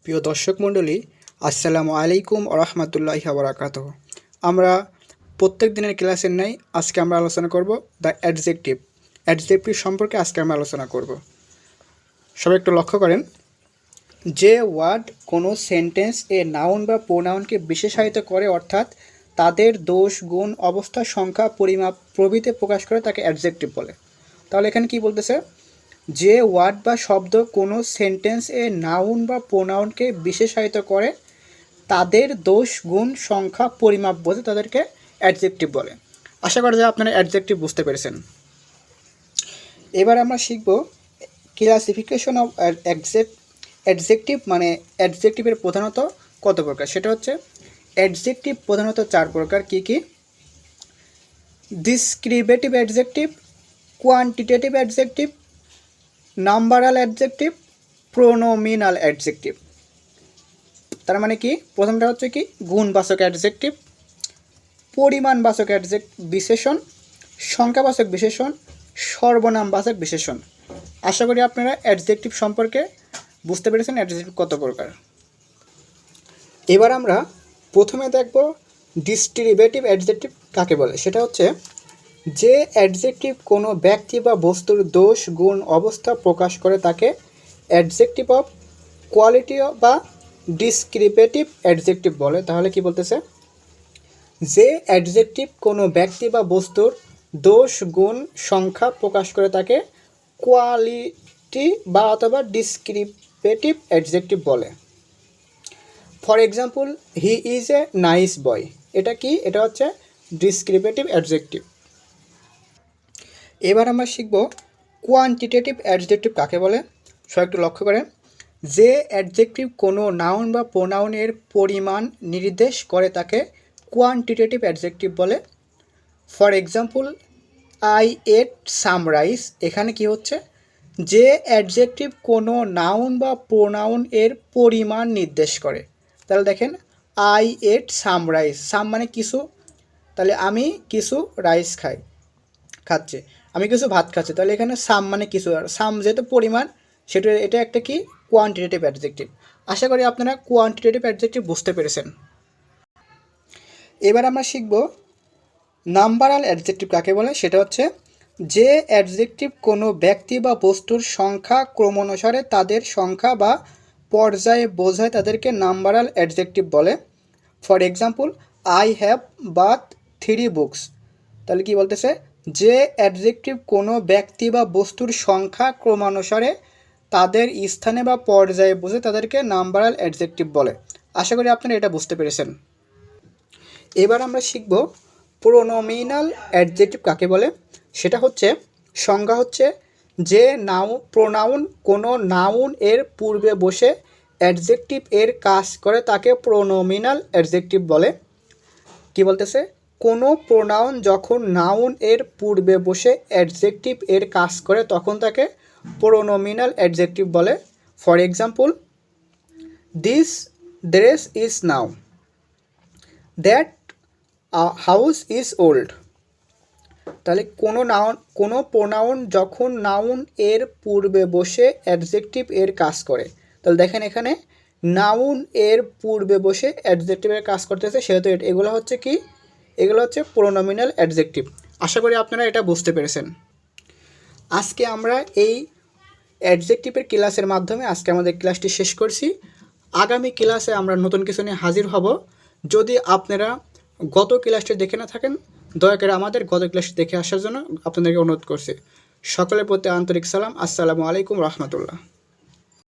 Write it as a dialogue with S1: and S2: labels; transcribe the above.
S1: প্রিয় দর্শক মণ্ডলী, আসসালামু আলাইকুম ওয়া রাহমাতুল্লাহি ওয়া বারাকাতুহু। আমরা প্রত্যেক দিনের ক্লাসের ন্যায় আজকে আমরা আলোচনা করব দ্য অ্যাডজেক্টিভ সম্পর্কে আজকে আমরা আলোচনা করব। সবাই একটু লক্ষ্য করেন, যে ওয়ার্ড কোনো সেন্টেন্স এ নাউন বা প্রোনাউনকে বিশেষায়িত করে, অর্থাৎ তাদের দোষ, গুণ, অবস্থা, সংখ্যা, পরিমাপ প্রভৃতি প্রকাশ করে তাকে অ্যাডজেক্টিভ বলে। তাহলে এখানে কি বলতেছে, যে ওয়ার্ড বা শব্দ কোনো সেন্টেন্স এ নাউন বা প্রোনাউনকে বিশেষায়িত করে, তাদের দোষ, গুণ, সংখ্যা, পরিমাপ বোঝে, তাদেরকে অ্যাডজেক্টিভ বলে। আশা করা যায় আপনারা অ্যাডজেক্টিভ বুঝতে পেরেছেন। এবার আমরা শিখব ক্লাসিফিকেশন অফ অ্যাডজেক্টিভ, মানে অ্যাডজেক্টিভের প্রধানত কত প্রকার। সেটা হচ্ছে অ্যাডজেক্টিভ প্রধানত 4 প্রকার। কী কী? Descriptive adjective, quantitative adjective, numeral adjective, pronominal adjective. তার মানে কি? প্রথমটা হচ্ছে কি, গুণবাচক অ্যাডজেক্টিভ, পরিমাণবাচক বিশেষণ, সংখ্যাবাচক বিশেষণ, সর্বনামবাচক বিশেষণ। আশা করি আপনারা অ্যাডজেক্টিভ সম্পর্কে বুঝতে পেরেছেন অ্যাডজেক্টিভ কত প্রকার। এবার আমরা প্রথমে দেখব ডিসক্রিপটিভ অ্যাডজেক্টিভ কাকে বলে। সেটা হচ্ছে যে অ্যাডজেক্টিভ কোনো ব্যক্তি বা বস্তুর দোষ, গুণ, অবস্থা প্রকাশ করে তাকে অ্যাডজেক্টিভ অফ কোয়ালিটি বা ডিসক্রিপটিভ অ্যাডজেক্টিভ বলে। তাহলে কি বলতেছে, যে অ্যাডজেক্টিভ কোনো ব্যক্তি বা বস্তুর দোষ, গুণ, সংখ্যা প্রকাশ করে তাকে কোয়ালিটি বা অথবা ডিসক্রিপটিভ অ্যাডজেক্টিভ বলে। For example, he is a nice boy. এটা কি? এটা হচ্ছে ডিসক্রিপটিভ অ্যাডজেক্টিভ। এবার আমরা শিখব কোয়ান্টিটেটিভ অ্যাডজেক্টিভ কাকে বলে। সবাই একটু লক্ষ্য করেন, যে অ্যাডজেক্টিভ কোনো নাউন বা প্রোনাউনের পরিমাণ নির্দেশ করে তাকে কোয়ান্টিটেটিভ অ্যাডজেক্টিভ বলে। For example, I ate some rice. এখানে কি হচ্ছে, যে অ্যাডজেক্টিভ কোনো নাউন বা প্রোনাউন এর পরিমাণ নির্দেশ করে। তাহলে দেখেন, আই এট সাম রাইস। সাম মানে কিছু, তাহলে আমি কিছু রাইস খাচ্ছে, আমি কিছু ভাত খাচ্ছি। তাহলে এখানে সাম মানে কিছু, আর সাম যেহেতু পরিমাণ, সেটা এটা একটা কি, কোয়ান্টিটেটিভ অ্যাডজেক্টিভ। আশা করি আপনারা কোয়ান্টিটেটিভ অ্যাডজেক্টিভ বুঝতে পেরেছেন। এবার আমরা শিখব নাম্বারাল অ্যাডজেক্টিভ কাকে বলে। সেটা হচ্ছে যে অ্যাডজেক্টিভ কোনো ব্যক্তি বা বস্তুর সংখ্যা ক্রমানুসারে তাদের সংখ্যা বা পর্যায়ে বোঝায়, তাদেরকে নাম্বারাল অ্যাডজেক্টিভ বলে। For example, I have but 3 books. তাহলে কি বলতেছে, যে অ্যাডজেক্টিভ কোনো ব্যক্তি বা বস্তুর সংখ্যা ক্রমানুসারে তাদের স্থানে বা পর্যায়ে বোঝে, তাদেরকে নাম্বারাল অ্যাডজেক্টিভ বলে। আশা করি আপনারা এটা বুঝতে পেরেছেন। এবার আমরা শিখব প্রোনোমিনাল অ্যাডজেক্টিভ কাকে বলে। সেটা হচ্ছে, সংজ্ঞা হচ্ছে, যে প্রোনাউন কোনো নাউন এর পূর্বে বসে অ্যাডজেক্টিভ এর কাজ করে তাকে প্রোনোমিনাল অ্যাডজেক্টিভ বলে। কি বলতেছে, কোনো প্রোনাউন যখন নাউন এর পূর্বে বসে অ্যাডজেক্টিভ এর কাজ করে তখন তাকে প্রোনোমিনাল অ্যাডজেক্টিভ বলে। For example, this dress is now, that house is old. তাহলে কোনো প্রোনাউন যখন নাউন এর পূর্বে বসে অ্যাডজেক্টিভ এর কাজ করে, তাহলে দেখেন এখানে নাউন এর পূর্বে বসে অ্যাডজেক্টিভের কাজ করতেছে, সেহেতু এগুলো হচ্ছে কি, এগুলো হচ্ছে প্রোনোমিনাল অ্যাডজেক্টিভ। আশা করি আপনারা এটা বুঝতে পেরেছেন। আজকে আমরা এই অ্যাডজেক্টিভের ক্লাসের মাধ্যমে আজকে আমাদের ক্লাসটি শেষ করছি। আগামী ক্লাসে আমরা নতুন কিছু নিয়ে হাজির হব। যদি আপনারা গত ক্লাসটি দেখে না থাকেন, দয়া করে আমাদের গত ক্লাসটি দেখে আসার জন্য আপনাদেরকে অনুরোধ করছি। সকলের প্রতি আন্তরিক সালাম। আসসালামু আলাইকুম রহমতুল্লাহ।